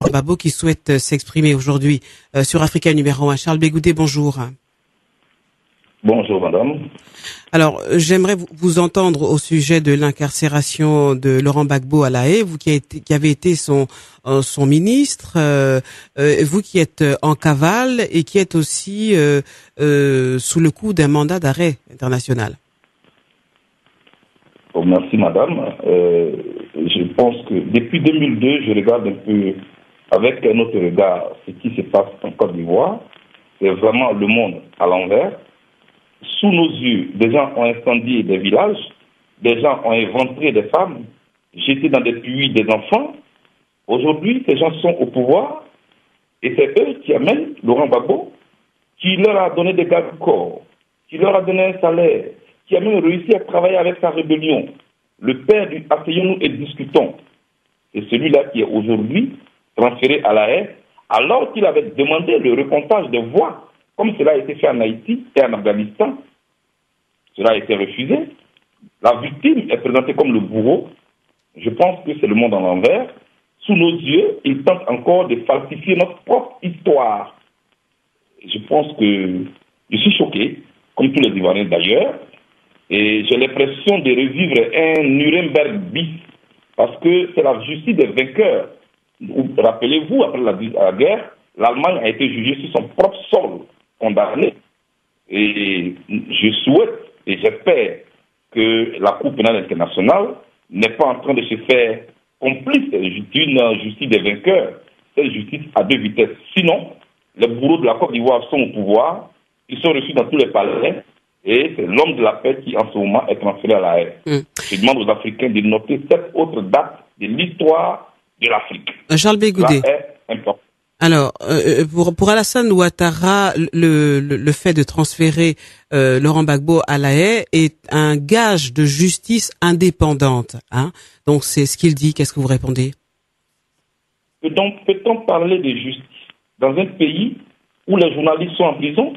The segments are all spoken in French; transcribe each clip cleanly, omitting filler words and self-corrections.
Gbagbo qui souhaite s'exprimer aujourd'hui sur Africa numéro 1. Charles Bégoudé, bonjour. Bonjour madame. Alors, j'aimerais vous entendre au sujet de l'incarcération de Laurent Gbagbo à La Haye, vous qui avez été son ministre, vous qui êtes en cavale et qui êtes aussi sous le coup d'un mandat d'arrêt international. Bon, merci madame. Je pense que depuis 2002, je regarde un peu avec un autre regard ce qui se passe en Côte d'Ivoire. C'est vraiment le monde à l'envers. Sous nos yeux, des gens ont incendié des villages, des gens ont éventré des femmes, jeté dans des puits des enfants. Aujourd'hui, ces gens sont au pouvoir et c'est eux qui amènent Laurent Gbagbo, qui leur a donné des garde-corps, qui leur a donné un salaire, qui a même réussi à travailler avec sa rébellion. Le père du Asseyons-nous et discutons. C'est celui-là qui est aujourd'hui transféré à La Haye, alors qu'il avait demandé le recomptage de voix, comme cela a été fait en Haïti et en Afghanistan. Cela a été refusé. La victime est présentée comme le bourreau. Je pense que c'est le monde en l'envers. Sous nos yeux, ils tentent encore de falsifier notre propre histoire. Je pense que je suis choqué, comme tous les Ivoiriens d'ailleurs, et j'ai l'impression de revivre un Nuremberg bis, parce que c'est la justice des vainqueurs. Rappelez-vous, après la guerre, l'Allemagne a été jugée sur son propre sol, condamnée. Et je souhaite et j'espère que la Cour pénale internationale n'est pas en train de se faire complice d'une justice des vainqueurs. Cette justice à deux vitesses. Sinon, les bourreaux de la Côte d'Ivoire sont au pouvoir, ils sont reçus dans tous les palais, et c'est l'homme de la paix qui, en ce moment, est transféré à La Haye. Je demande aux Africains de noter cette autre date de l'histoire de l'Afrique. Charles Bégoudé. Cela est important. Alors, pour Alassane Ouattara, le fait de transférer Laurent Gbagbo à La Haye est un gage de justice indépendante. Hein. Donc, c'est ce qu'il dit. Qu'est-ce que vous répondez? Peut-on parler de justice dans un pays où les journalistes sont en prison?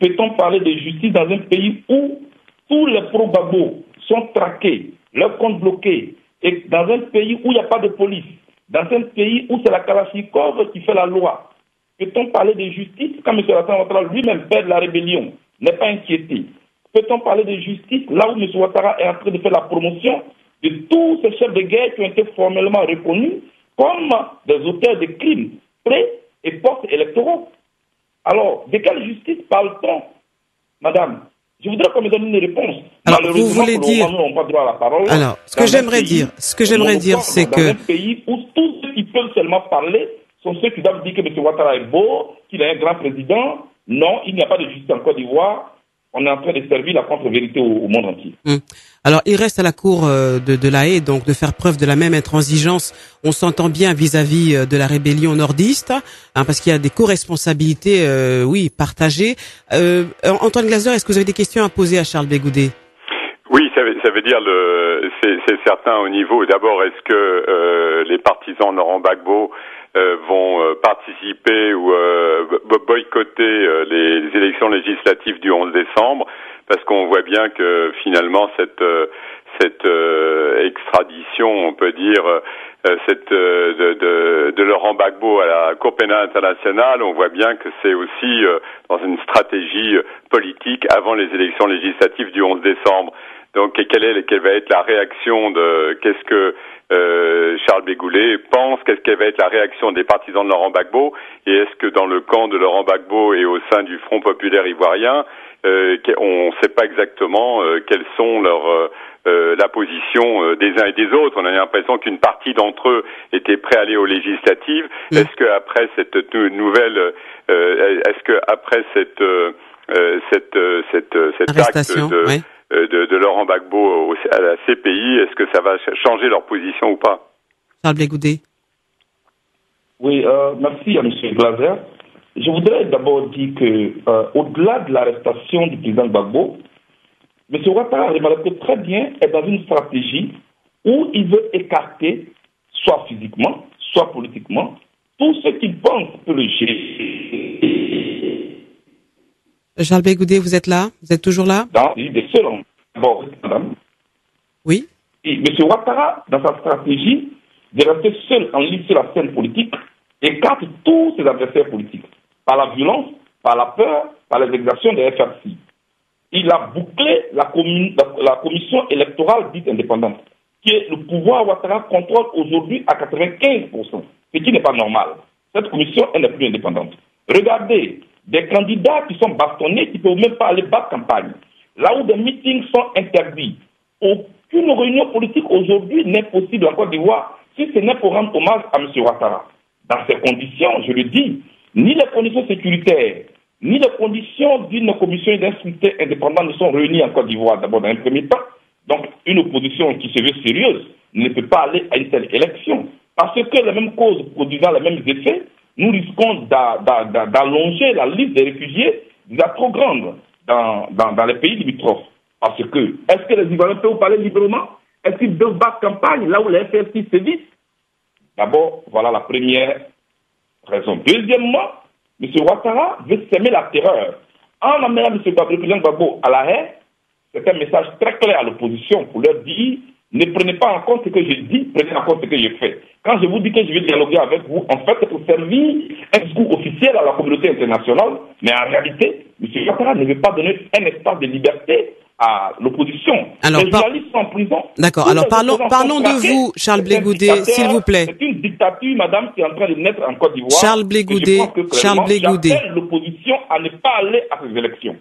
Peut-on parler de justice dans un pays où tous les pro-Gbagbo sont traqués, leurs comptes bloqués, et dans un pays où il n'y a pas de police? Dans un pays où c'est la Kalachnikov qui fait la loi, peut-on parler de justice quand M. Alassane Ouattara lui-même, père de la rébellion, n'est pas inquiété? Peut-on parler de justice là où M. Ouattara est en train de faire la promotion de tous ces chefs de guerre qui ont été formellement reconnus comme des auteurs de crimes pré- et post-électoraux? Alors, de quelle justice parle-t-on, madame? Je voudrais qu'on me donne une réponse. Alors, vous voulez dire... Nous n'avons pas droit à la parole. Alors, ce que j'aimerais dire, c'est que... Dans un pays où tous ceux qui peuvent seulement parler sont ceux qui doivent dire que M. Ouattara est beau, qu'il est un grand président. Non, il n'y a pas de justice en Côte d'Ivoire. On est en train de servir la contre-vérité au monde entier. Alors, il reste à la Cour de La Haye, donc, de faire preuve de la même intransigeance. On s'entend bien vis-à-vis de la rébellion nordiste, hein, parce qu'il y a des co-responsabilités, oui, partagées. Antoine Glaser, est-ce que vous avez des questions à poser à Charles Bégoudé? Oui, ça veut dire c'est certain au niveau. D'abord, est-ce que les partisans de Laurent Gbagbo vont participer ou boycotter les élections législatives du 11 décembre, parce qu'on voit bien que finalement cette extradition, on peut dire, de Laurent Gbagbo à la Cour pénale internationale, on voit bien que c'est aussi dans une stratégie politique avant les élections législatives du 11 décembre. Donc, quelle va être la réaction qu'est-ce que Charles Bégoudé pense, quelle va être la réaction des partisans de Laurent Gbagbo, et est-ce que dans le camp de Laurent Gbagbo et au sein du Front populaire ivoirien, on ne sait pas exactement quelles sont la position des uns et des autres. On a l'impression qu'une partie d'entre eux était prêt à aller aux législatives. Est-ce que après cette nouvelle, cet acte de Laurent Gbagbo à la CPI, est-ce que ça va changer leur position ou pas? Charles Bégoudé. Oui, merci à M. Glaser. Je voudrais d'abord dire que, au-delà de l'arrestation du président Gbagbo, M. Ouattara, remarquez très bien, est dans une stratégie où il veut écarter, soit physiquement, soit politiquement, tout ce qu'il pense peut le gérer. Charles Bégoudé, vous êtes là? Vous êtes toujours là? Dans des seuls d'abord, madame. Oui. Et M. Ouattara, dans sa stratégie de rester seul en ligne sur la scène politique, écarte tous ses adversaires politiques par la violence, par la peur, par les exactions des FRC. Il a bouclé la commission électorale dite indépendante, qui est le pouvoir Ouattara contrôle aujourd'hui à 95%, ce qui n'est pas normal. Cette commission, elle n'est plus indépendante. Regardez, des candidats qui sont bastonnés, qui ne peuvent même pas aller battre campagne. Là où des meetings sont interdits, aucune réunion politique aujourd'hui n'est possible en Côte d'Ivoire si ce n'est pour rendre hommage à M. Ouattara. Dans ces conditions, je le dis, ni les conditions sécuritaires, ni les conditions d'une commission d'un scrutin indépendant ne sont réunies en Côte d'Ivoire, d'abord dans un premier temps. Donc, une opposition qui se veut sérieuse ne peut pas aller à une telle élection. Parce que les mêmes causes produisant les mêmes effets, nous risquons d'allonger la liste des réfugiés déjà trop grande dans les pays limitrophes. Parce que, est-ce que les Ivoiriens peuvent parler librement? Est-ce qu'ils doivent battre campagne là où les FRC sévissent? D'abord, voilà la première raison. Deuxièmement, M. Ouattara veut s'aimer la terreur. En amenant M. président Gbagbo à la haie, c'est un message très clair à l'opposition pour leur dire ne prenez pas en compte ce que je dis, prenez en compte ce que je fais. Quand je vous dis que je vais dialoguer avec vous, en fait, c'est pour servir un discours officiel à la communauté internationale, mais en réalité, M. Ouattara ne veut pas donner un espace de liberté à l'opposition. Alors, les journalistes sont en prison. D'accord. Alors parlons de vous, Charles Blé Goudé, s'il vous plaît. C'est une dictature, madame, qui est en train de naître en Côte d'Ivoire. Charles Blé Goudé, j'appelle l'opposition à ne pas aller à ces élections.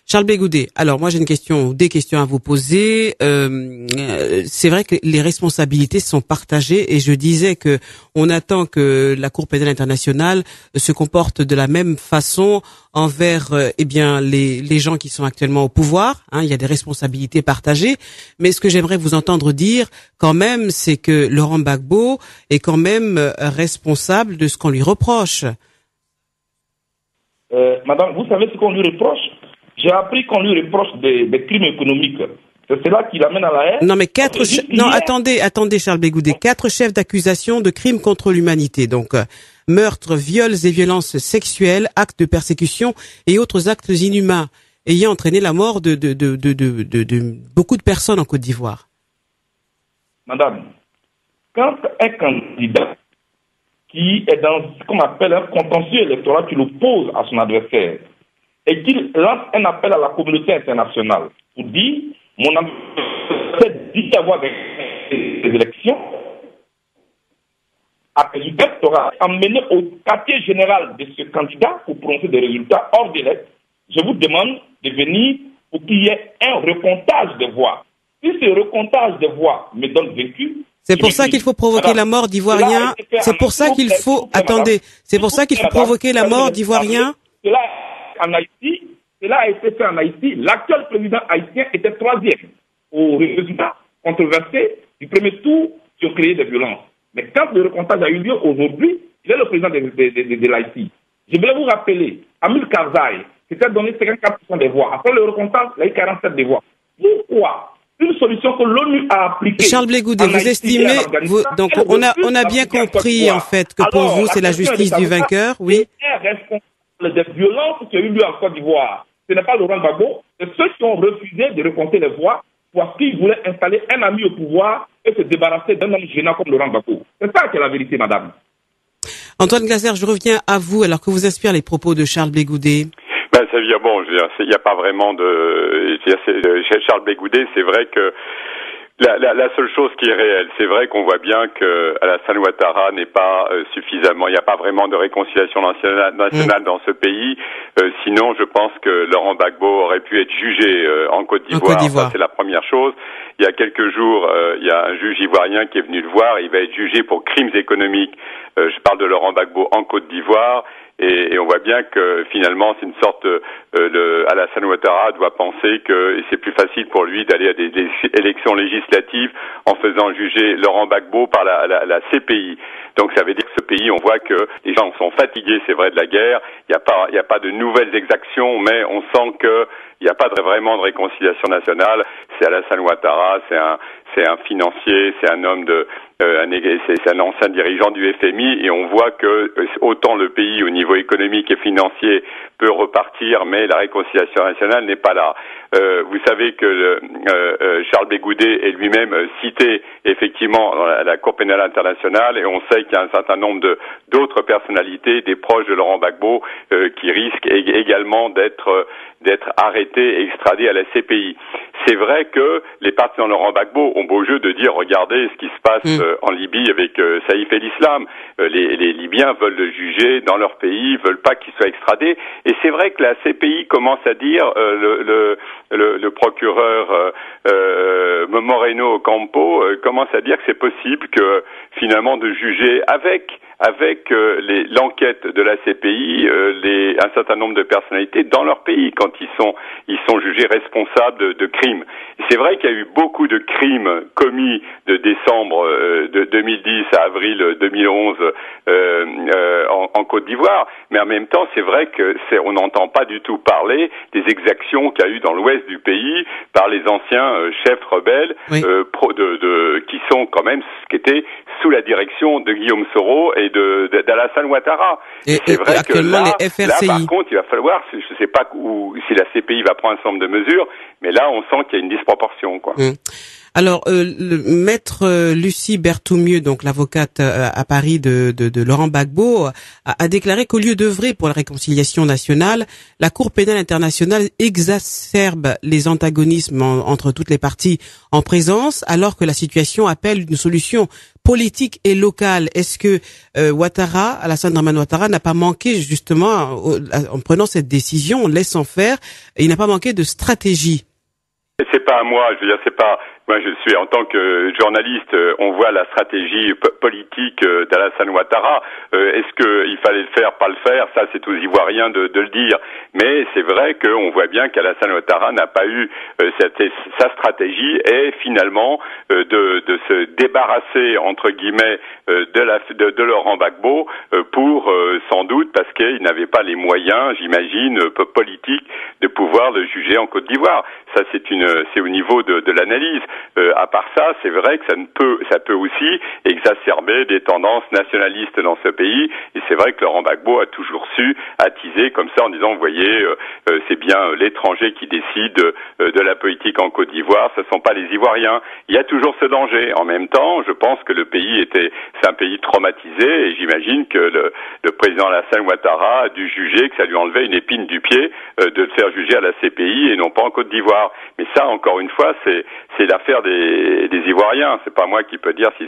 Charles Blé Goudé, alors moi j'ai des questions à vous poser. C'est vrai que les responsabilités sont partagées et je disais que on attend que la Cour pénale internationale se comporte de la même façon envers les gens qui sont actuellement au pouvoir. Il y a des responsabilités partagées, mais ce que j'aimerais vous entendre dire quand même, c'est que Laurent Gbagbo est quand même responsable de ce qu'on lui reproche. Madame, vous savez ce qu'on lui reproche? J'ai appris qu'on lui reproche des crimes économiques. C'est cela qui l'amène à la haine. Non, mais attendez, Charles Blé Goudé. 4 chefs d'accusation de crimes contre l'humanité. Donc, meurtres, viols et violences sexuelles, actes de persécution et autres actes inhumains ayant entraîné la mort de beaucoup de personnes en Côte d'Ivoire. Madame, quand un candidat qui est dans ce qu'on appelle un contentieux électoral, qui l'oppose à son adversaire, et qu'il lance un appel à la communauté internationale pour dire mon adversaire dit avoir des élections, à résultat sera amené au quartier général de ce candidat pour prononcer des résultats hors délai. Je vous demande de venir pour qu'il y ait un recomptage de voix. Si ce recomptage de voix me donne vaincu, c'est pour ça qu'il faut provoquer la mort d'Ivoiriens. C'est pour ça qu'il faut, attendez, c'est pour ça qu'il faut provoquer la mort d'Ivoiriens. En Haïti, cela a été fait en Haïti. L'actuel président haïtien était troisième au résultat controversé du premier tour qui ont créé des violences. Mais quand le recomptage a eu lieu aujourd'hui, il est le président de l'Haïti. Je voulais vous rappeler, Amil Karzai, qui s'était donné 54% des voix. Après le recomptage, il a eu 47% des voix. Pourquoi? Une solution que l'ONU a appliquée. Charles Blé Goudé, vous estimez, donc on a bien compris en fait que pour vous c'est la justice du vainqueur, oui. Des violences qui ont eu lieu en Côte d'Ivoire, ce n'est pas Laurent Gbagbo, c'est ceux qui ont refusé de recompter les voix parce qu'ils voulaient installer un ami au pouvoir et se débarrasser d'un homme gênant comme Laurent Gbagbo. C'est ça qui est la vérité, madame. Antoine Glaser, je reviens à vous alors que vous inspirent les propos de Charles Blé Goudé. Ça veut dire, bon, il n'y a pas vraiment de... Chez Charles Blé Goudé, c'est vrai que la seule chose qui est réelle, c'est vrai qu'on voit bien que Alassane Ouattara n'est pas suffisamment, il n'y a pas vraiment de réconciliation nationale dans ce pays. Sinon, je pense que Laurent Gbagbo aurait pu être jugé en Côte d'Ivoire. Ça, c'est la première chose. Il y a quelques jours, il y a un juge ivoirien qui est venu le voir. Il va être jugé pour crimes économiques. Je parle de Laurent Gbagbo en Côte d'Ivoire. Et on voit bien que finalement c'est une sorte Alassane Ouattara doit penser que c'est plus facile pour lui d'aller à des élections législatives en faisant juger Laurent Gbagbo par la CPI. Donc ça veut dire que ce pays, on voit que les gens sont fatigués, c'est vrai, de la guerre. Il y a pas de nouvelles exactions, mais on sent que Il n'y a pas vraiment de réconciliation nationale. C'est Alassane Ouattara, c'est un financier, c'est un homme c'est un ancien dirigeant du FMI, et on voit que autant le pays au niveau économique et financier peut repartir, mais la réconciliation nationale n'est pas là. Vous savez que Charles Bégoudet est lui-même cité effectivement dans la Cour pénale internationale, et on sait qu'il y a un certain nombre d'autres personnalités, des proches de Laurent Gbagbo, qui risquent également d'être arrêtés et extradés à la CPI. C'est vrai que les partisans de Laurent Gbagbo ont beau jeu de dire regardez ce qui se passe en Libye avec Saïf el-Islam. Les Libyens veulent le juger dans leur pays, veulent pas qu'il soit extradé. Et c'est vrai que la CPI commence à dire le procureur Moreno Ocampo commence à dire que c'est possible que finalement de juger avec l'enquête de la CPI un certain nombre de personnalités dans leur pays quand ils sont jugés responsables de crimes. Et c'est vrai qu'il y a eu beaucoup de crimes commis de décembre de 2010 à avril 2011 en Côte d'Ivoire, mais en même temps c'est vrai que on n'entend pas du tout parler des exactions qu'il y a eu dans l'ouest du pays par les anciens chefs rebelles qui sont quand même qui étaient sous la direction de Guillaume Soro et d'Alassane Ouattara. Et c'est vrai que là, par contre, il va falloir, je ne sais pas si la CPI va prendre un certain nombre de mesures, mais là, on sent qu'il y a une disproportion, quoi. Alors, maître Lucie Berthoumieux, donc l'avocate à Paris de Laurent Gbagbo, a déclaré qu'au lieu d'œuvrer pour la réconciliation nationale, la Cour pénale internationale exacerbe les antagonismes entre toutes les parties en présence, alors que la situation appelle une solution politique et locale. Est-ce que Alassane Dramane Ouattara n'a pas manqué justement, en prenant cette décision, en laissant faire, il n'a pas manqué de stratégie? C'est pas à moi, je veux dire, c'est pas. Moi, je suis en tant que journaliste, on voit la stratégie politique d'Alassane Ouattara. Est-ce qu'il fallait le faire, pas le faire? Ça, c'est aux Ivoiriens de le dire. Mais c'est vrai qu'on voit bien qu'Alassane Ouattara n'a pas eu sa stratégie est finalement de se débarrasser entre guillemets de Laurent Gbagbo pour sans doute parce qu'il n'avait pas les moyens, j'imagine, politiques de pouvoir le juger en Côte d'Ivoire. Ça, c'est au niveau de l'analyse. À part ça, c'est vrai que ça peut aussi exacerber des tendances nationalistes dans ce pays. Et c'est vrai que Laurent Gbagbo a toujours su attiser comme ça en disant, vous voyez, c'est bien l'étranger qui décide de la politique en Côte d'Ivoire, ce ne sont pas les Ivoiriens. Il y a toujours ce danger. En même temps, je pense que le pays c'est un pays traumatisé et j'imagine que le président Alassane Ouattara a dû juger que ça lui enlevait une épine du pied de le faire juger à la CPI et non pas en Côte d'Ivoire. Mais ça, encore une fois, c'est l'affaire des Ivoiriens. C'est pas moi qui peux dire si